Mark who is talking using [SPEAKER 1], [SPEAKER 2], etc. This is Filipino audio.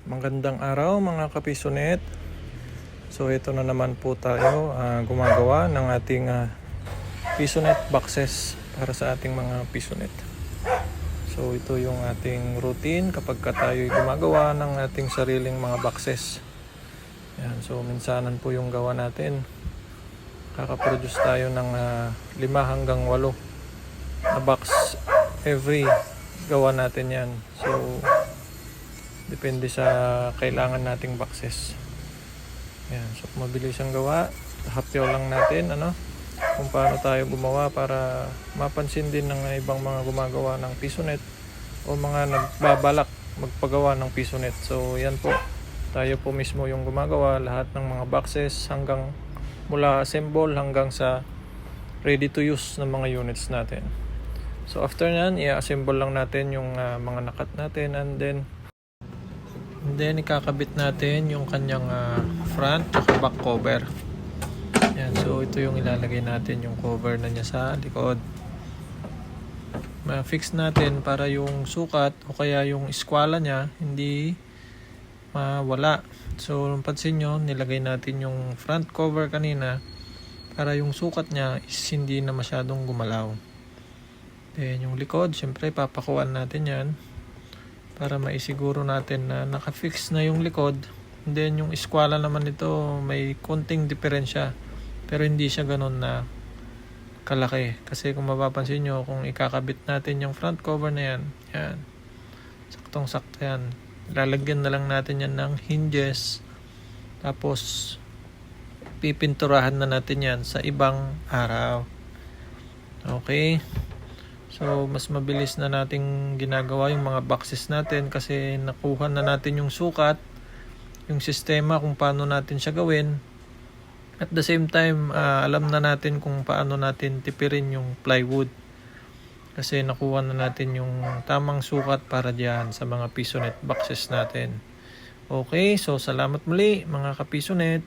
[SPEAKER 1] Magandang araw mga kapisonet. So ito na naman po tayo gumagawa ng ating pisonet boxes para sa ating mga pisonet. So ito yung ating routine kapag tayo gumagawa ng ating sariling mga boxes. Yan, so minsanan po yung gawa natin. Kakaproduce tayo ng 5 hanggang 8 na box every gawa natin yan. So depende sa kailangan nating boxes. Yan, so mabilis ang gawa. Hapyaw lang natin kung paano tayo gumawa para mapansin din ng ibang mga gumagawa ng pisonet o mga nagbabalak magpagawa ng pisonet. So yan po, tayo po mismo yung gumagawa lahat ng mga boxes hanggang mula assemble hanggang sa ready to use ng mga units natin. So after nyan, i-assemble lang natin yung mga nakat natin and then ikakabit natin yung kanyang front at back cover. Yan, so ito yung ilalagay natin, yung cover na niya sa likod. Ma-fix natin para yung sukat o kaya yung eskwala niya hindi mawala. So pansin nyo, nilagay natin yung front cover kanina para yung sukat niya is hindi na masyadong gumalaw. Then yung likod, syempre papakuan natin yan para maisiguro natin na naka-fix na yung likod. And then yung eskwala naman nito may konting diferensya pero hindi siya ganun na kalaki. Kasi kung mapapansin nyo, kung ikakabit natin yung front cover na yan, saktong sakto yan. Lalagyan na lang natin yan ng hinges, tapos pipinturahan na natin yan sa ibang araw. Okay, so mas mabilis na nating ginagawa yung mga boxes natin kasi nakuha na natin yung sukat, yung sistema kung paano natin siya gawin. At the same time, alam na natin kung paano natin tipirin yung plywood kasi nakuha na natin yung tamang sukat para diyan sa mga pisonet boxes natin. Okay, so salamat muli mga kapisonet.